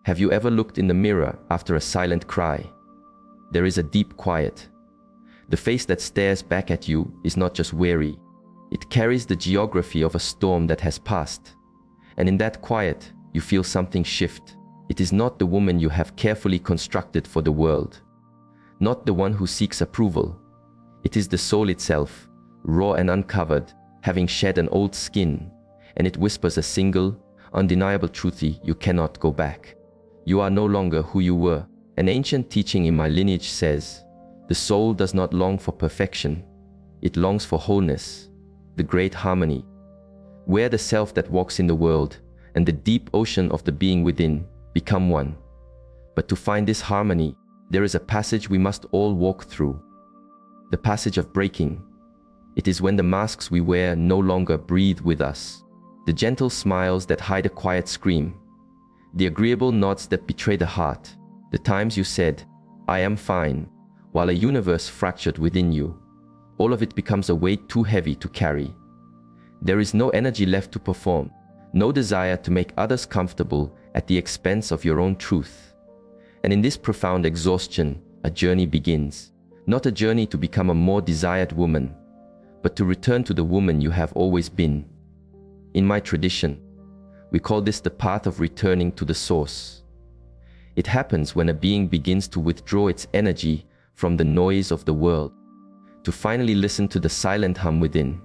Have you ever looked in the mirror after a silent cry? There is a deep quiet. The face that stares back at you is not just weary. It carries the geography of a storm that has passed. And in that quiet, you feel something shift. It is not the woman you have carefully constructed for the world. Not the one who seeks approval. It is the soul itself, raw and uncovered, having shed an old skin, and it whispers a single, undeniable truth: you cannot go back. You are no longer who you were. An ancient teaching in my lineage says, the soul does not long for perfection. It longs for wholeness, the great harmony, where the self that walks in the world and the deep ocean of the being within become one. But to find this harmony, there is a passage we must all walk through. The passage of breaking. It is when the masks we wear no longer breathe with us. The gentle smiles that hide a quiet scream. The agreeable nods that betray the heart. The times you said, I am fine, while a universe fractured within you. All of it becomes a weight too heavy to carry. There is no energy left to perform, no desire to make others comfortable at the expense of your own truth. And in this profound exhaustion, a journey begins. Not a journey to become a more desired woman, but to return to the woman you have always been. In my tradition, we call this the path of returning to the source. It happens when a being begins to withdraw its energy from the noise of the world, to finally listen to the silent hum within,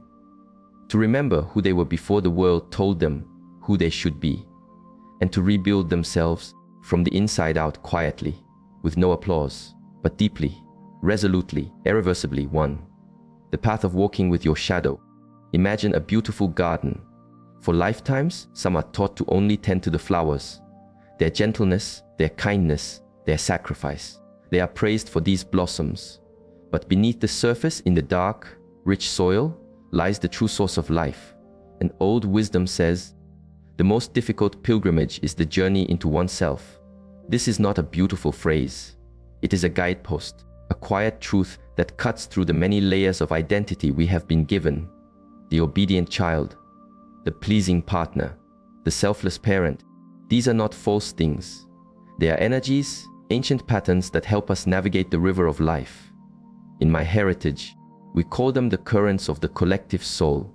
to remember who they were before the world told them who they should be, and to rebuild themselves from the inside out quietly, with no applause, but deeply, resolutely, irreversibly one. The path of walking with your shadow. Imagine a beautiful garden. For lifetimes, some are taught to only tend to the flowers. Their gentleness, their kindness, their sacrifice. They are praised for these blossoms. But beneath the surface, in the dark, rich soil, lies the true source of life. And old wisdom says, the most difficult pilgrimage is the journey into oneself. This is not a beautiful phrase. It is a guidepost, a quiet truth that cuts through the many layers of identity we have been given. The obedient child, the pleasing partner, the selfless parent. These are not false things. They are energies, ancient patterns that help us navigate the river of life. In my heritage, we call them the currents of the collective soul.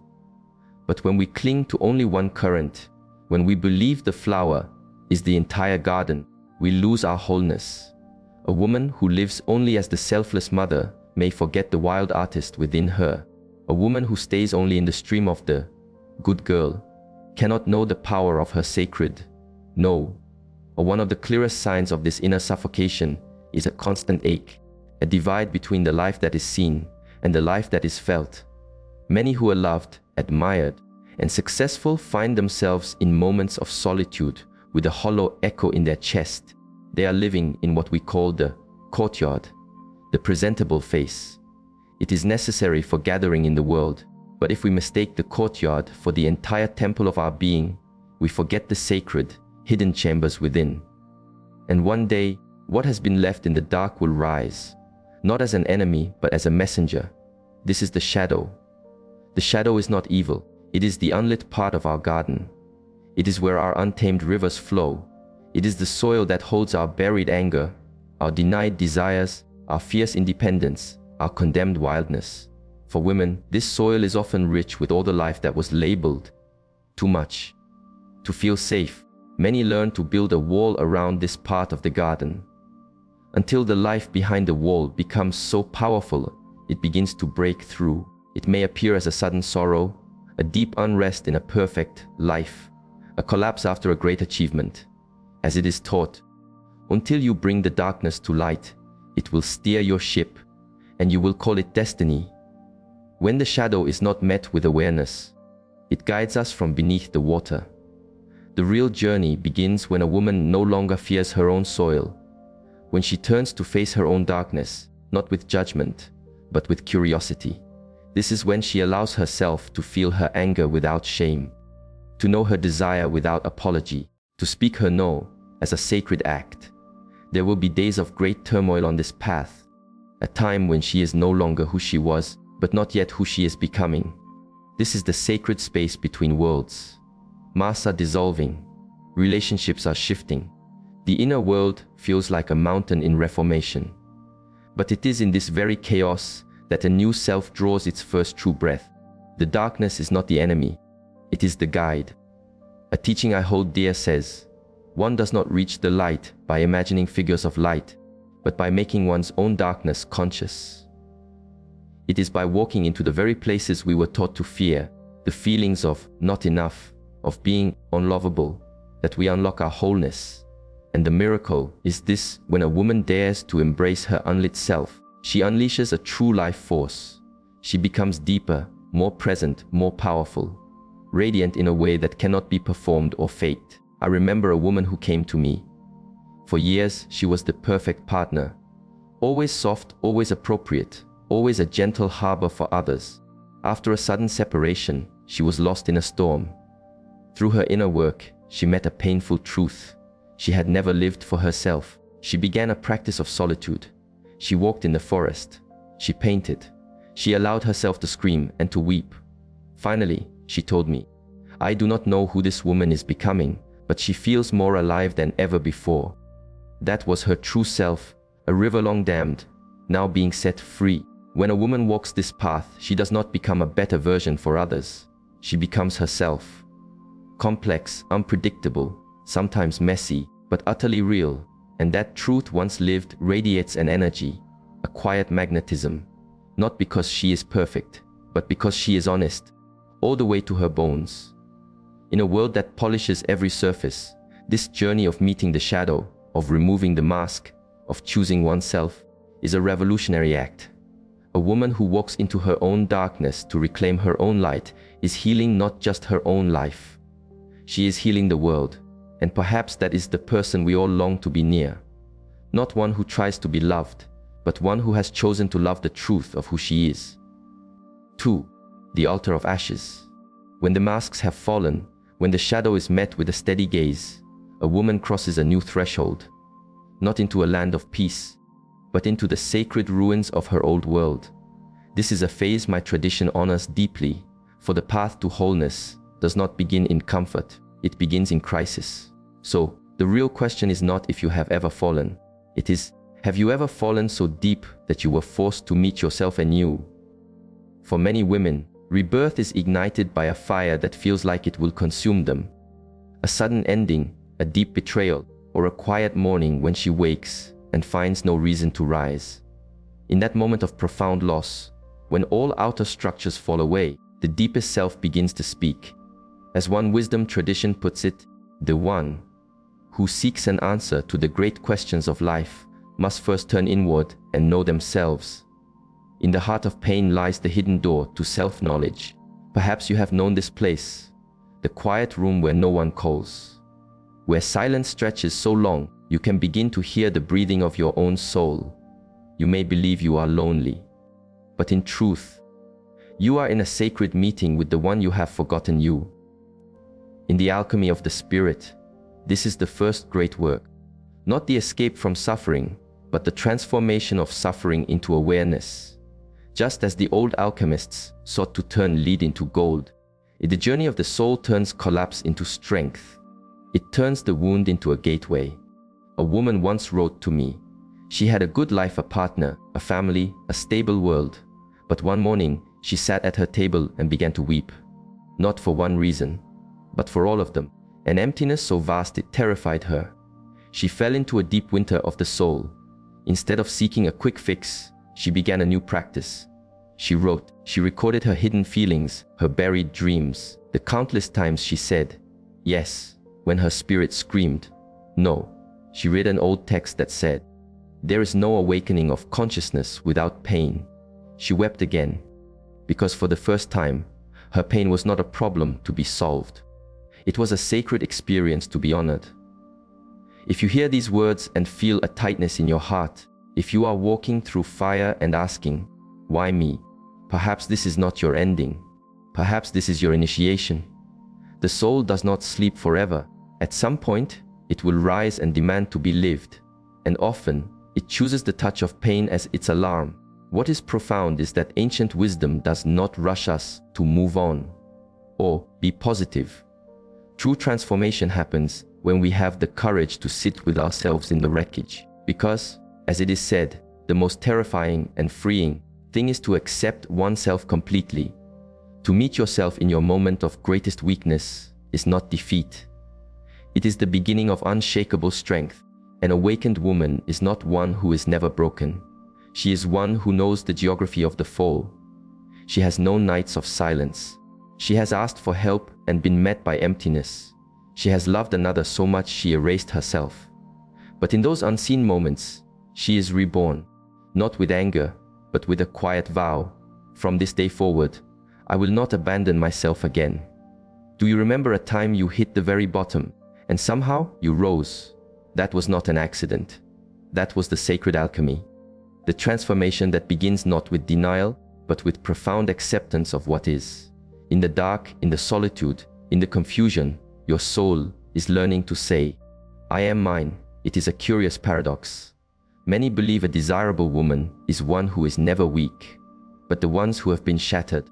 But when we cling to only one current, when we believe the flower is the entire garden, we lose our wholeness. A woman who lives only as the selfless mother may forget the wild artist within her. A woman who stays only in the stream of the good girl cannot know the power of her sacred no. Or one of the clearest signs of this inner suffocation is a constant ache, a divide between the life that is seen and the life that is felt. Many who are loved, admired, and successful find themselves in moments of solitude with a hollow echo in their chest. They are living in what we call the courtyard, the presentable face. It is necessary for gathering in the world, but if we mistake the courtyard for the entire temple of our being, we forget the sacred, hidden chambers within. And one day, what has been left in the dark will rise, not as an enemy, but as a messenger. This is the shadow. The shadow is not evil. It is the unlit part of our garden. It is where our untamed rivers flow. It is the soil that holds our buried anger, our denied desires, our fierce independence, our condemned wildness. For women, this soil is often rich with all the life that was labeled too much. To feel safe, many learn to build a wall around this part of the garden. Until the life behind the wall becomes so powerful, it begins to break through. It may appear as a sudden sorrow, a deep unrest in a perfect life, a collapse after a great achievement. As it is taught, until you bring the darkness to light, it will steer your ship, and you will call it destiny. When the shadow is not met with awareness, it guides us from beneath the water. The real journey begins when a woman no longer fears her own soil, when she turns to face her own darkness, not with judgment, but with curiosity. This is when she allows herself to feel her anger without shame, to know her desire without apology, to speak her no as a sacred act. There will be days of great turmoil on this path, a time when she is no longer who she was, but not yet who she is becoming. This is the sacred space between worlds. Masks are dissolving, relationships are shifting, The inner world feels like a mountain in reformation. But it is in this very chaos that a new self draws its first true breath. The darkness is not the enemy, it is the guide. A teaching I hold dear says, one does not reach the light by imagining figures of light, but by making one's own darkness conscious. It is by walking into the very places we were taught to fear, the feelings of not enough, of being unlovable, that we unlock our wholeness. And the miracle is this: when a woman dares to embrace her unlit self, she unleashes a true life force. She becomes deeper, more present, more powerful, radiant in a way that cannot be performed or faked. I remember a woman who came to me. For years, she was the perfect partner. Always soft, always appropriate, always a gentle harbor for others. After a sudden separation, she was lost in a storm. Through her inner work, she met a painful truth. She had never lived for herself. She began a practice of solitude. She walked in the forest. She painted. She allowed herself to scream and to weep. Finally, she told me, I do not know who this woman is becoming, but she feels more alive than ever before. That was her true self, a river long dammed, now being set free. When a woman walks this path, she does not become a better version for others. She becomes herself. Complex, unpredictable, sometimes messy, but utterly real. And that truth once lived radiates an energy, a quiet magnetism, not because she is perfect, but because she is honest, all the way to her bones. In a world that polishes every surface, this journey of meeting the shadow, of removing the mask, of choosing oneself, is a revolutionary act. A woman who walks into her own darkness to reclaim her own light is healing not just her own life. She is healing the world. And perhaps that is the person we all long to be near. Not one who tries to be loved, but one who has chosen to love the truth of who she is. 2. The altar of ashes. When the masks have fallen, when the shadow is met with a steady gaze, a woman crosses a new threshold, not into a land of peace, but into the sacred ruins of her old world. This is a phase my tradition honors deeply, for the path to wholeness does not begin in comfort. It begins in crisis. So, the real question is not if you have ever fallen. It is, have you ever fallen so deep that you were forced to meet yourself anew? For many women, rebirth is ignited by a fire that feels like it will consume them. A sudden ending, a deep betrayal, or a quiet morning when she wakes and finds no reason to rise. In that moment of profound loss, when all outer structures fall away, the deepest self begins to speak. As one wisdom tradition puts it, the one who seeks an answer to the great questions of life must first turn inward and know themselves. In the heart of pain lies the hidden door to self-knowledge. Perhaps you have known this place, the quiet room where no one calls, where silence stretches so long you can begin to hear the breathing of your own soul. You may believe you are lonely, but in truth, you are in a sacred meeting with the one you have forgotten you. In the alchemy of the spirit, this is the first great work, not the escape from suffering, but the transformation of suffering into awareness. Just as the old alchemists sought to turn lead into gold, the journey of the soul turns collapse into strength. It turns the wound into a gateway. A woman once wrote to me. She had a good life, a partner, a family, a stable world. But one morning, she sat at her table and began to weep. Not for one reason, but for all of them. An emptiness so vast it terrified her. She fell into a deep winter of the soul. Instead of seeking a quick fix, she began a new practice. She wrote, she recorded her hidden feelings, her buried dreams, the countless times she said, yes, when her spirit screamed, no. She read an old text that said, there is no awakening of consciousness without pain. She wept again, because for the first time, her pain was not a problem to be solved. It was a sacred experience to be honored. If you hear these words and feel a tightness in your heart, if you are walking through fire and asking, why me? Perhaps this is not your ending. Perhaps this is your initiation. The soul does not sleep forever. At some point, it will rise and demand to be lived. And often, it chooses the touch of pain as its alarm. What is profound is that ancient wisdom does not rush us to move on or be positive. True transformation happens when we have the courage to sit with ourselves in the wreckage. Because, as it is said, the most terrifying and freeing thing is to accept oneself completely. To meet yourself in your moment of greatest weakness is not defeat. It is the beginning of unshakable strength. An awakened woman is not one who is never broken. She is one who knows the geography of the fall. She has known nights of silence. She has asked for help and been met by emptiness. She has loved another so much she erased herself. But in those unseen moments, she is reborn, not with anger, but with a quiet vow. From this day forward, I will not abandon myself again. Do you remember a time you hit the very bottom, and somehow you rose? That was not an accident. That was the sacred alchemy. The transformation that begins not with denial, but with profound acceptance of what is. In the dark, in the solitude, in the confusion, your soul is learning to say, I am mine. It is a curious paradox. Many believe a desirable woman is one who is never weak. But the ones who have been shattered,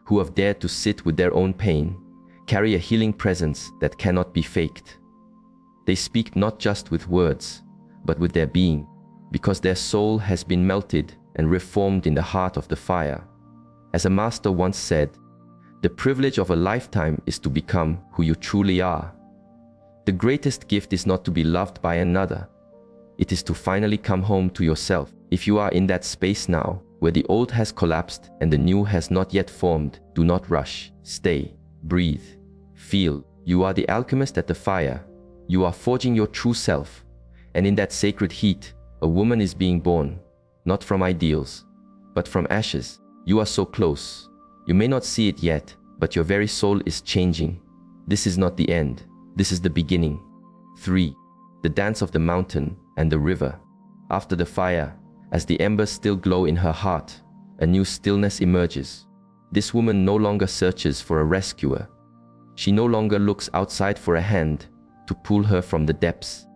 who have dared to sit with their own pain, carry a healing presence that cannot be faked. They speak not just with words, but with their being, because their soul has been melted and reformed in the heart of the fire. As a master once said, the privilege of a lifetime is to become who you truly are. The greatest gift is not to be loved by another. It is to finally come home to yourself. If you are in that space now, where the old has collapsed and the new has not yet formed, do not rush. Stay, breathe, feel. You are the alchemist at the fire. You are forging your true self. And in that sacred heat, a woman is being born, not from ideals, but from ashes. You are so close. You may not see it yet, but your very soul is changing. This is not the end. This is the beginning. 3. The dance of the mountain and the river. After the fire, as the embers still glow in her heart, a new stillness emerges. This woman no longer searches for a rescuer. She no longer looks outside for a hand to pull her from the depths.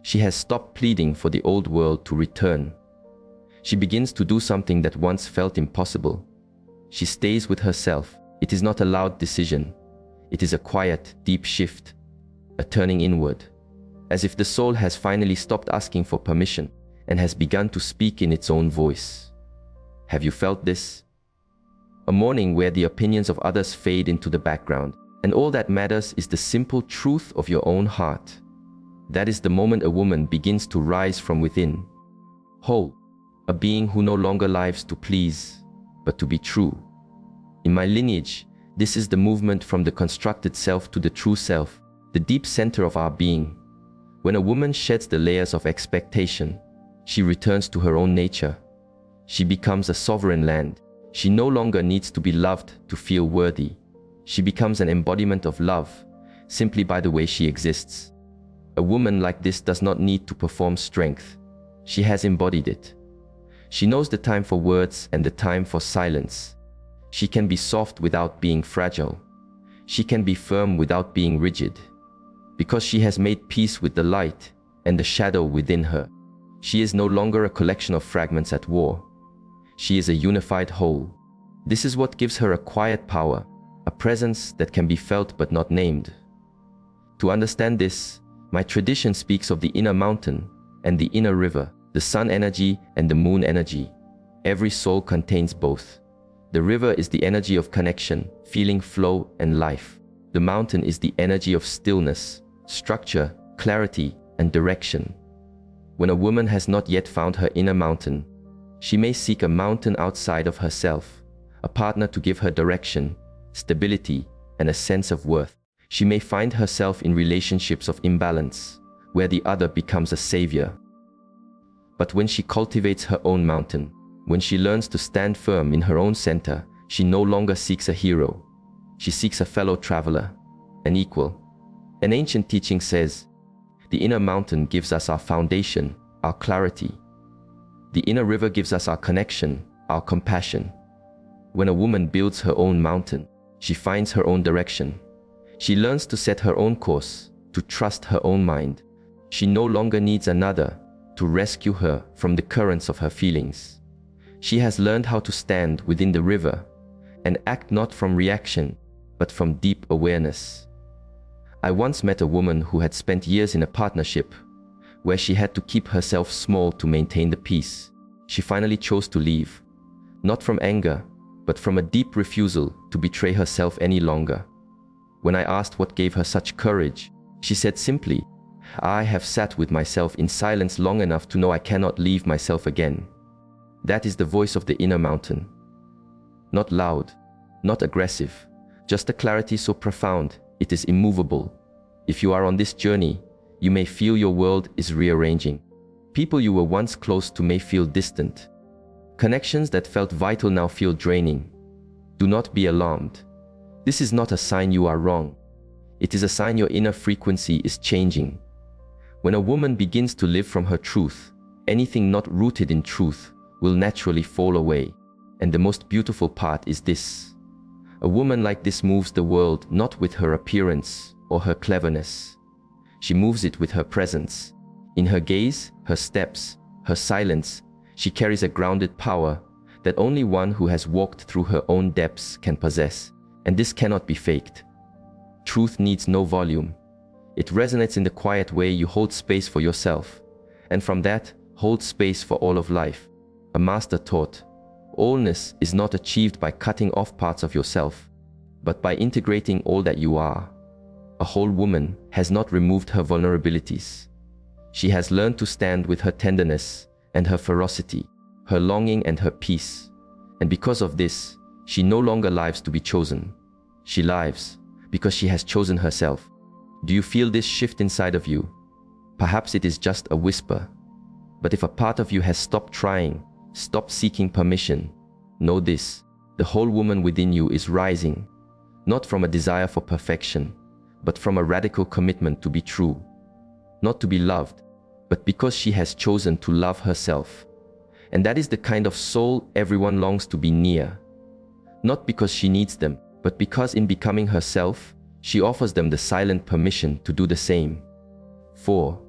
She has stopped pleading for the old world to return. She begins to do something that once felt impossible. She stays with herself. It is not a loud decision. It is a quiet, deep shift, a turning inward, as if the soul has finally stopped asking for permission and has begun to speak in its own voice. Have you felt this? A morning where the opinions of others fade into the background, and all that matters is the simple truth of your own heart. That is the moment a woman begins to rise from within, whole, a being who no longer lives to please, but to be true. In my lineage, this is the movement from the constructed self to the true self, the deep center of our being. When a woman sheds the layers of expectation, she returns to her own nature. She becomes a sovereign land. She no longer needs to be loved to feel worthy. She becomes an embodiment of love, simply by the way she exists. A woman like this does not need to perform strength. She has embodied it. She knows the time for words and the time for silence. She can be soft without being fragile. She can be firm without being rigid. Because she has made peace with the light and the shadow within her. She is no longer a collection of fragments at war. She is a unified whole. This is what gives her a quiet power, a presence that can be felt but not named. To understand this, my tradition speaks of the inner mountain and the inner river, the sun energy and the moon energy. Every soul contains both. The river is the energy of connection, feeling, flow, and life. The mountain is the energy of stillness, structure, clarity, and direction. When a woman has not yet found her inner mountain, she may seek a mountain outside of herself, a partner to give her direction, stability, and a sense of worth. She may find herself in relationships of imbalance, where the other becomes a savior. But when she cultivates her own mountain, when she learns to stand firm in her own center, she no longer seeks a hero. She seeks a fellow traveler, an equal. An ancient teaching says, the inner mountain gives us our foundation, our clarity. The inner river gives us our connection, our compassion. When a woman builds her own mountain, she finds her own direction. She learns to set her own course, to trust her own mind. She no longer needs another to rescue her from the currents of her feelings. She has learned how to stand within the river and act not from reaction, but from deep awareness. I once met a woman who had spent years in a partnership where she had to keep herself small to maintain the peace. She finally chose to leave, not from anger, but from a deep refusal to betray herself any longer. When I asked what gave her such courage, she said simply, "I have sat with myself in silence long enough to know I cannot leave myself again." That is the voice of the inner mountain. Not loud, not aggressive, just a clarity so profound it is immovable. If you are on this journey, you may feel your world is rearranging. People you were once close to may feel distant. Connections that felt vital now feel draining. Do not be alarmed. This is not a sign you are wrong. It is a sign your inner frequency is changing. When a woman begins to live from her truth, anything not rooted in truth will naturally fall away. And the most beautiful part is this: a woman like this moves the world not with her appearance or her cleverness. She moves it with her presence. In her gaze, her steps, her silence, she carries a grounded power that only one who has walked through her own depths can possess. And this cannot be faked. Truth needs no volume. It resonates in the quiet way you hold space for yourself, and from that, hold space for all of life. A master taught, allness is not achieved by cutting off parts of yourself, but by integrating all that you are. A whole woman has not removed her vulnerabilities. She has learned to stand with her tenderness and her ferocity, her longing and her peace. And because of this, she no longer lives to be chosen. She lives because she has chosen herself. Do you feel this shift inside of you? Perhaps it is just a whisper. But if a part of you has stopped trying, stopped seeking permission, know this: the whole woman within you is rising, not from a desire for perfection, but from a radical commitment to be true. Not to be loved, but because she has chosen to love herself. And that is the kind of soul everyone longs to be near. Not because she needs them, but because in becoming herself, she offers them the silent permission to do the same. 4.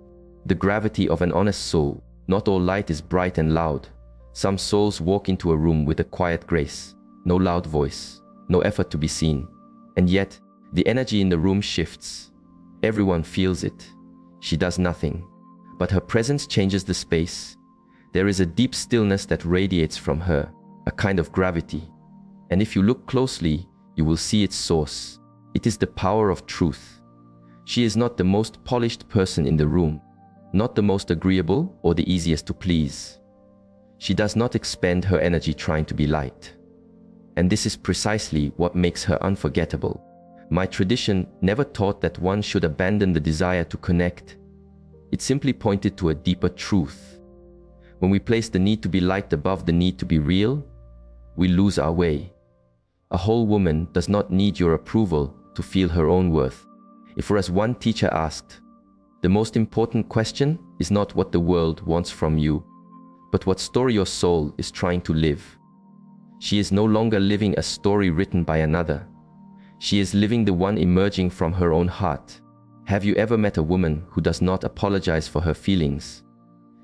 The gravity of an honest soul. Not all light is bright and loud. Some souls walk into a room with a quiet grace, no loud voice, no effort to be seen. And yet, the energy in the room shifts. Everyone feels it. She does nothing, but her presence changes the space. There is a deep stillness that radiates from her, a kind of gravity. And if you look closely, you will see its source. It is the power of truth. She is not the most polished person in the room, not the most agreeable or the easiest to please. She does not expend her energy trying to be liked. And this is precisely what makes her unforgettable. My tradition never taught that one should abandon the desire to connect. It simply pointed to a deeper truth. When we place the need to be liked above the need to be real, we lose our way. A whole woman does not need your approval to feel her own worth. If, or as one teacher asked, the most important question is not what the world wants from you, but what story your soul is trying to live. She is no longer living a story written by another. She is living the one emerging from her own heart. Have you ever met a woman who does not apologize for her feelings?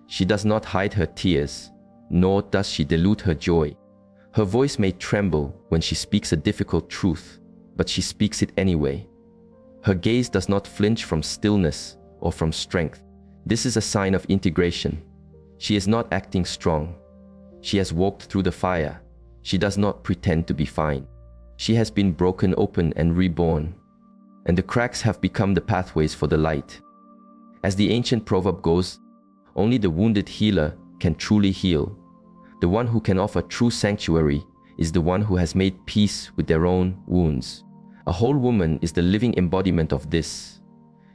She does not hide her tears, nor does she dilute her joy. Her voice may tremble when she speaks a difficult truth, but she speaks it anyway. Her gaze does not flinch from stillness or from strength. This is a sign of integration. She is not acting strong. She has walked through the fire. She does not pretend to be fine. She has been broken open and reborn, and the cracks have become the pathways for the light. As the ancient proverb goes, only the wounded healer can truly heal. The one who can offer true sanctuary is the one who has made peace with their own wounds. A whole woman is the living embodiment of this.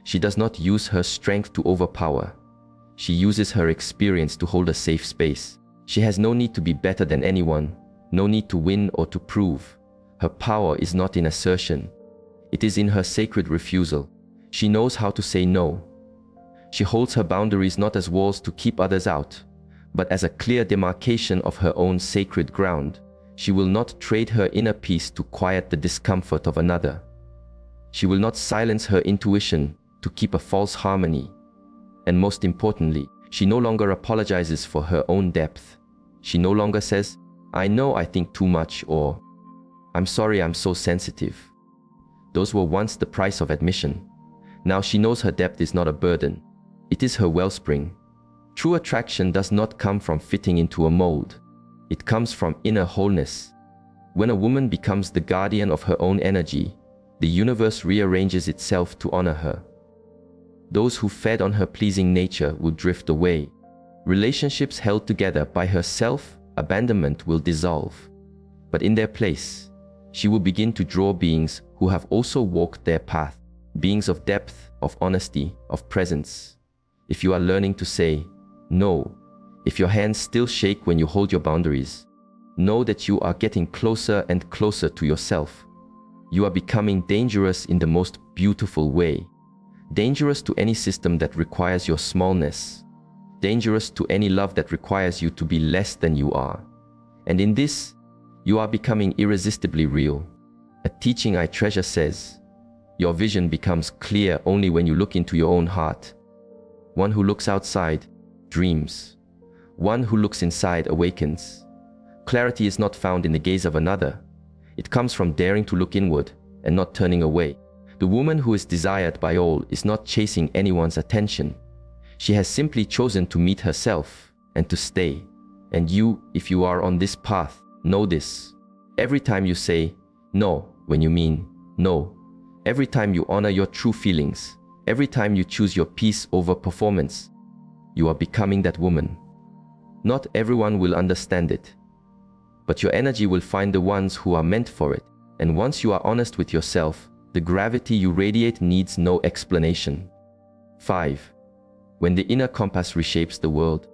She does not use her strength to overpower. She uses her experience to hold a safe space. She has no need to be better than anyone, no need to win or to prove. Her power is not in assertion. It is in her sacred refusal. She knows how to say no. She holds her boundaries not as walls to keep others out, but as a clear demarcation of her own sacred ground. She will not trade her inner peace to quiet the discomfort of another. She will not silence her intuition to keep a false harmony. And most importantly, she no longer apologizes for her own depth. She no longer says, "I know I think too much," or "I'm sorry I'm so sensitive." Those were once the price of admission. Now she knows her depth is not a burden. It is her wellspring. True attraction does not come from fitting into a mold. It comes from inner wholeness. When a woman becomes the guardian of her own energy, the universe rearranges itself to honor her. Those who fed on her pleasing nature will drift away. Relationships held together by her self-abandonment will dissolve. But in their place, she will begin to draw beings who have also walked their path, beings of depth, of honesty, of presence. If you are learning to say no, if your hands still shake when you hold your boundaries, know that you are getting closer and closer to yourself. You are becoming dangerous in the most beautiful way. Dangerous to any system that requires your smallness. Dangerous to any love that requires you to be less than you are. And in this, you are becoming irresistibly real. A teaching I treasure says, your vision becomes clear only when you look into your own heart. One who looks outside dreams. One who looks inside awakens. Clarity is not found in the gaze of another. It comes from daring to look inward and not turning away. The woman who is desired by all is not chasing anyone's attention. She has simply chosen to meet herself and to stay. And you, if you are on this path, know this. Every time you say no when you mean no, every time you honor your true feelings, every time you choose your peace over performance, you are becoming that woman. Not everyone will understand it, but your energy will find the ones who are meant for it. And once you are honest with yourself, the gravity you radiate needs no explanation. 5. When the inner compass reshapes the world,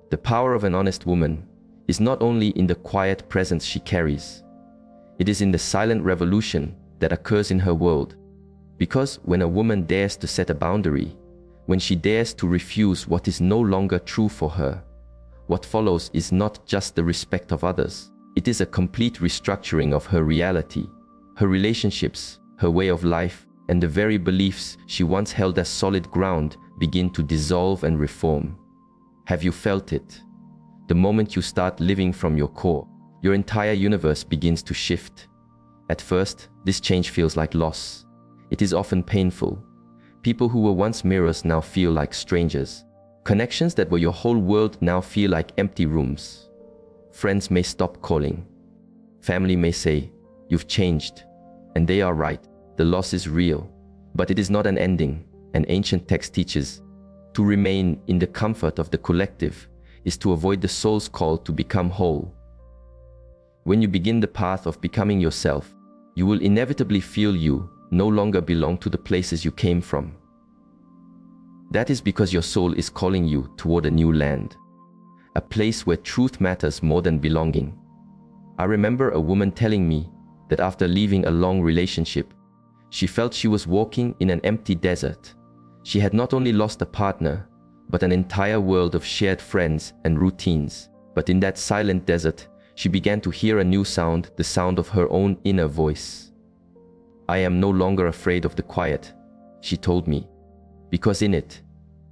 the power of an honest woman is not only in the quiet presence she carries, it is in the silent revolution that occurs in her world. Because when a woman dares to set a boundary, when she dares to refuse what is no longer true for her, what follows is not just the respect of others, it is a complete restructuring of her reality, her relationships, her way of life, and the very beliefs she once held as solid ground begin to dissolve and reform. Have you felt it? The moment you start living from your core, your entire universe begins to shift. At first, this change feels like loss. It is often painful. People who were once mirrors now feel like strangers. Connections that were your whole world now feel like empty rooms. Friends may stop calling. Family may say, "You've changed." And they are right. The loss is real, but it is not an ending. An ancient text teaches, to remain in the comfort of the collective is to avoid the soul's call to become whole. When you begin the path of becoming yourself, you will inevitably feel you no longer belong to the places you came from. That is because your soul is calling you toward a new land, a place where truth matters more than belonging. I remember a woman telling me that after leaving a long relationship, she felt she was walking in an empty desert. She had not only lost a partner, but an entire world of shared friends and routines. But in that silent desert, she began to hear a new sound, the sound of her own inner voice. "I am no longer afraid of the quiet," she told me, "because in it,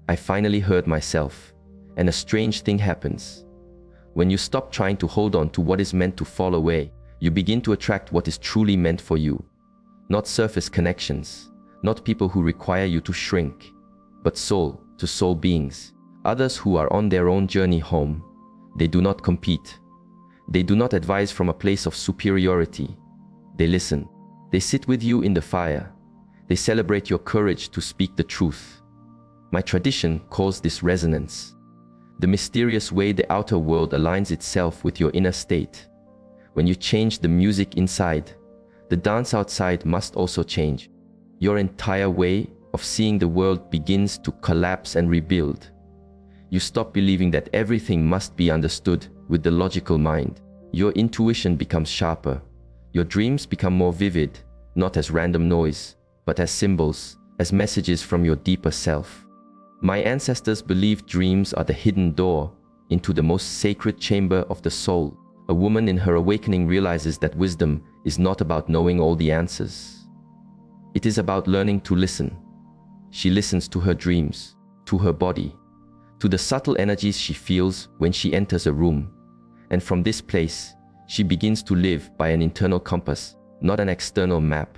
I finally heard myself." And a strange thing happens. When you stop trying to hold on to what is meant to fall away, you begin to attract what is truly meant for you. Not surface connections, not people who require you to shrink, but soul-to-soul beings, others who are on their own journey home. They do not compete. They do not advise from a place of superiority. They listen. They sit with you in the fire. They celebrate your courage to speak the truth. My tradition calls this resonance, the mysterious way the outer world aligns itself with your inner state. When you change the music inside, the dance outside must also change. Your entire way of seeing the world begins to collapse and rebuild. You stop believing that everything must be understood with the logical mind. Your intuition becomes sharper. Your dreams become more vivid, not as random noise, but as symbols, as messages from your deeper self. My ancestors believed dreams are the hidden door into the most sacred chamber of the soul. A woman in her awakening realizes that wisdom is not about knowing all the answers. It is about learning to listen. She listens to her dreams, to her body, to the subtle energies she feels when she enters a room. And from this place, she begins to live by an internal compass, not an external map.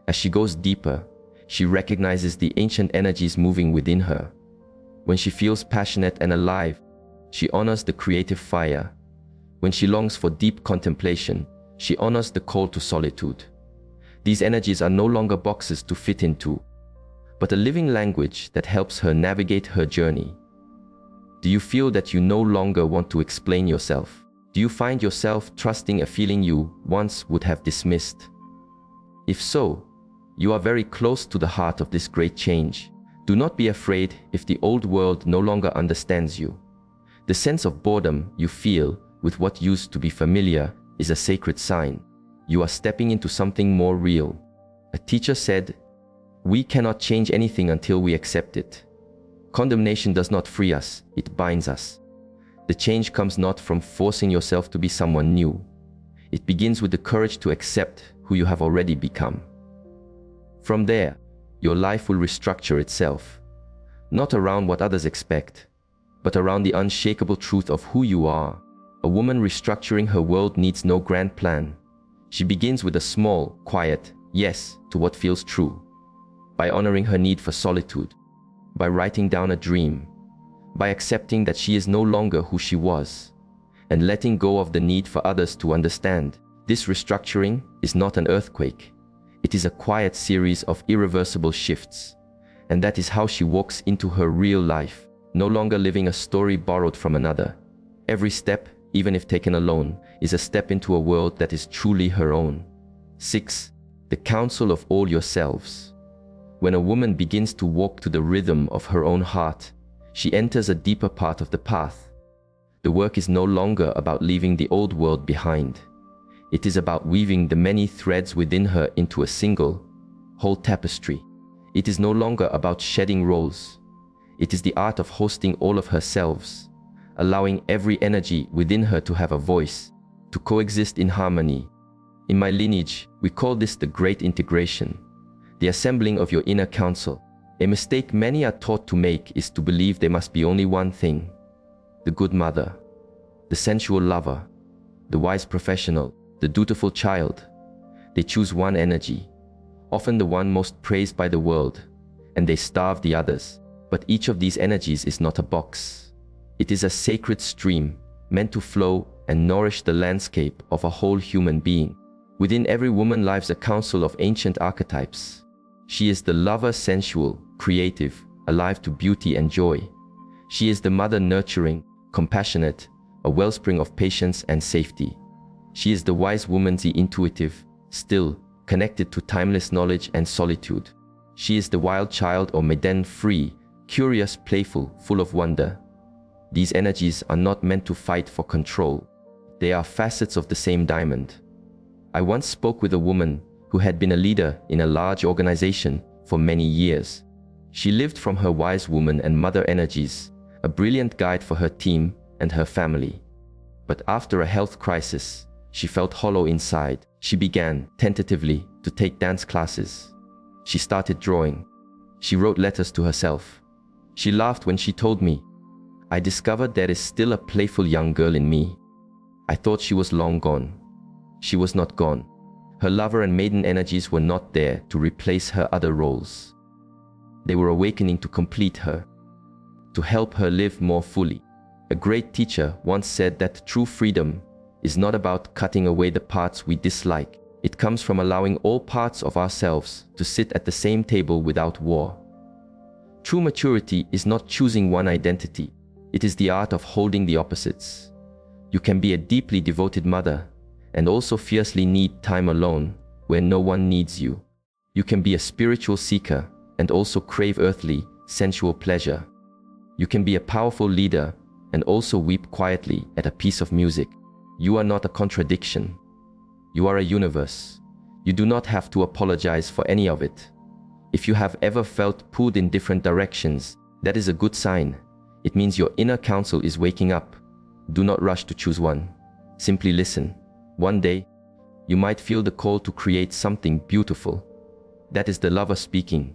As she goes deeper, She recognizes the ancient energies moving within her. When she feels passionate and alive, she honors the creative fire. When she longs for deep contemplation, she honors the call to solitude. These energies are no longer boxes to fit into, but a living language that helps her navigate her journey. Do you feel that you no longer want to explain yourself? Do you find yourself trusting a feeling you once would have dismissed? If so, you are very close to the heart of this great change. Do not be afraid if the old world no longer understands you. The sense of boredom you feel with what used to be familiar is a sacred sign. You are stepping into something more real. A teacher said, "We cannot change anything until we accept it." Condemnation does not free us, it binds us. The change comes not from forcing yourself to be someone new. It begins with the courage to accept who you have already become. From there, your life will restructure itself, not around what others expect, but around the unshakable truth of who you are. A woman restructuring her world needs no grand plan. She begins with a small, quiet yes to what feels true, by honoring her need for solitude, by writing down a dream, by accepting that she is no longer who she was, and letting go of the need for others to understand. This restructuring is not an earthquake. It is a quiet series of irreversible shifts, and that is how she walks into her real life, no longer living a story borrowed from another. Every step, even if taken alone, is a step into a world that is truly her own. 6. The counsel of all yourselves. When a woman begins to walk to the rhythm of her own heart, she enters a deeper part of the path. The work is no longer about leaving the old world behind. It is about weaving the many threads within her into a single, whole tapestry. It is no longer about shedding roles. It is the art of hosting all of herselves, allowing every energy within her to have a voice, to coexist in harmony. In my lineage, we call this the Great Integration, the assembling of your inner council. A mistake many are taught to make is to believe there must be only one thing: the good mother, the sensual lover, the wise professional, the dutiful child. They choose one energy, often the one most praised by the world, and they starve the others. But each of these energies is not a box. It is a sacred stream meant to flow and nourish the landscape of a whole human being. Within every woman lives a council of ancient archetypes. She is the lover, sensual, creative, alive to beauty and joy. She is the mother, nurturing, compassionate, a wellspring of patience and safety. She is the wise woman, the intuitive, still, connected to timeless knowledge and solitude. She is the wild child or maiden, free, curious, playful, full of wonder. These energies are not meant to fight for control. They are facets of the same diamond. I once spoke with a woman who had been a leader in a large organization for many years. She lived from her wise woman and mother energies, a brilliant guide for her team and her family. But after a health crisis, she felt hollow inside. She began, tentatively, to take dance classes. She started drawing. She wrote letters to herself. She laughed when she told me, "I discovered there is still a playful young girl in me. I thought she was long gone." She was not gone. Her lover and maiden energies were not there to replace her other roles. They were awakening to complete her, to help her live more fully. A great teacher once said that true freedom is not about cutting away the parts we dislike. It comes from allowing all parts of ourselves to sit at the same table without war. True maturity is not choosing one identity. It is the art of holding the opposites. You can be a deeply devoted mother and also fiercely need time alone where no one needs you. You can be a spiritual seeker and also crave earthly, sensual pleasure. You can be a powerful leader and also weep quietly at a piece of music. You are not a contradiction. You are a universe. You do not have to apologize for any of it. If you have ever felt pulled in different directions, that is a good sign. It means your inner council is waking up. Do not rush to choose one. Simply listen. One day, you might feel the call to create something beautiful. That is the lover speaking.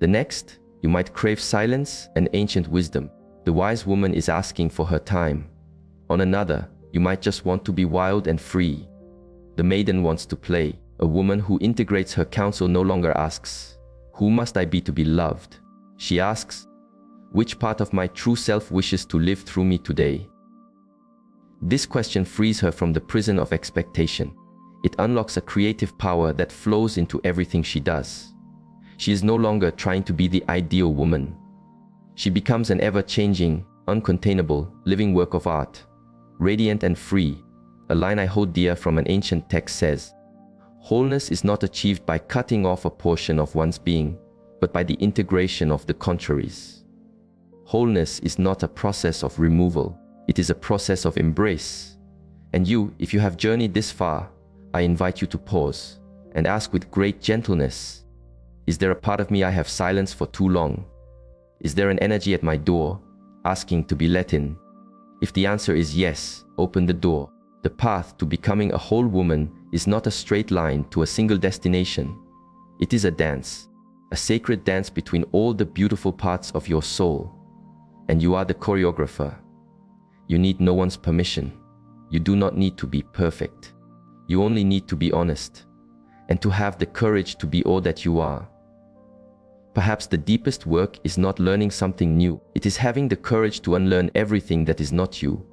The next, you might crave silence and ancient wisdom. The wise woman is asking for her time. On another, you might just want to be wild and free. The maiden wants to play. A woman who integrates her counsel no longer asks, Who must I be to be loved? She asks, which part of my true self wishes to live through me today? This question frees her from the prison of expectation. It unlocks a creative power that flows into everything she does. She is no longer trying to be the ideal woman. She becomes an ever-changing, uncontainable, living work of art, radiant and free. A line I hold dear from an ancient text says, "Wholeness is not achieved by cutting off a portion of one's being, but by the integration of the contraries." Wholeness is not a process of removal, it is a process of embrace. And you, if you have journeyed this far, I invite you to pause and ask with great gentleness, is there a part of me I have silenced for too long? Is there an energy at my door, asking to be let in? If the answer is yes, open the door. The path to becoming a whole woman is not a straight line to a single destination. It is a dance, a sacred dance between all the beautiful parts of your soul. And you are the choreographer. You need no one's permission. You do not need to be perfect. You only need to be honest, and to have the courage to be all that you are. Perhaps the deepest work is not learning something new. It is having the courage to unlearn everything that is not you.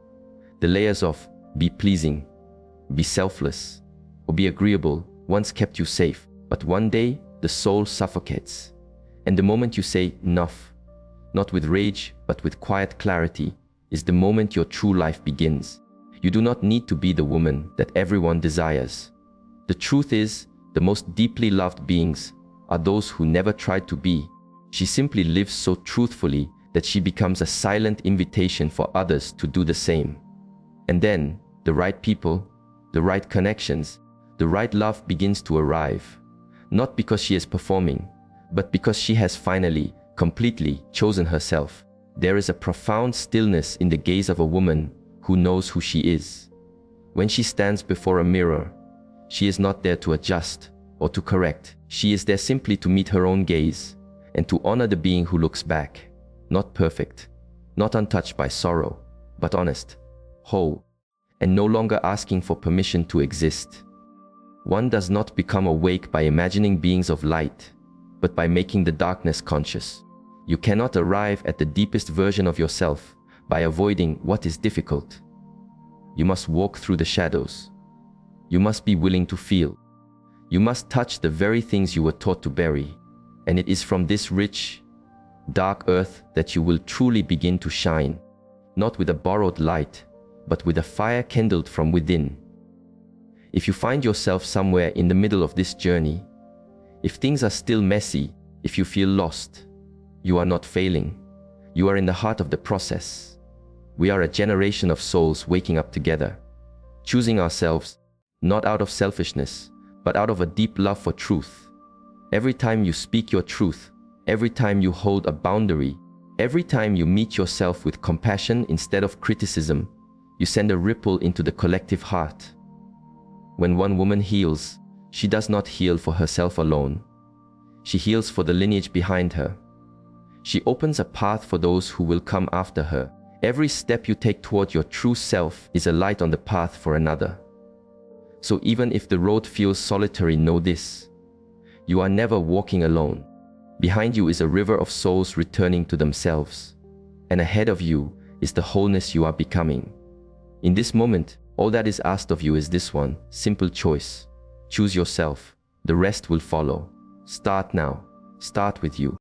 The layers of be pleasing, be selfless, or be agreeable once kept you safe, but one day the soul suffocates. And the moment you say enough, not with rage but with quiet clarity, is the moment your true life begins. You do not need to be the woman that everyone desires. The truth is, the most deeply loved beings are those who never tried to be. She simply lives so truthfully that she becomes a silent invitation for others to do the same. And then, the right people, the right connections, the right love begins to arrive. Not because she is performing, but because she has finally, completely chosen herself. There is a profound stillness in the gaze of a woman who knows who she is. When she stands before a mirror, she is not there to adjust or to correct. She is there simply to meet her own gaze and to honor the being who looks back. Not perfect, not untouched by sorrow, but honest, whole, and no longer asking for permission to exist. One does not become awake by imagining beings of light, but by making the darkness conscious. You cannot arrive at the deepest version of yourself by avoiding what is difficult. You must walk through the shadows. You must be willing to feel. You must touch the very things you were taught to bury. And it is from this rich, dark earth that you will truly begin to shine, not with a borrowed light, but with a fire kindled from within. If you find yourself somewhere in the middle of this journey, if things are still messy, if you feel lost, you are not failing. You are in the heart of the process. We are a generation of souls waking up together, choosing ourselves, not out of selfishness, but out of a deep love for truth. Every time you speak your truth, every time you hold a boundary, every time you meet yourself with compassion instead of criticism, you send a ripple into the collective heart. When one woman heals, she does not heal for herself alone. She heals for the lineage behind her. She opens a path for those who will come after her. Every step you take toward your true self is a light on the path for another. So even if the road feels solitary, know this: you are never walking alone. Behind you is a river of souls returning to themselves. And ahead of you is the wholeness you are becoming. In this moment, all that is asked of you is this one simple choice. Choose yourself. The rest will follow. Start now. Start with you.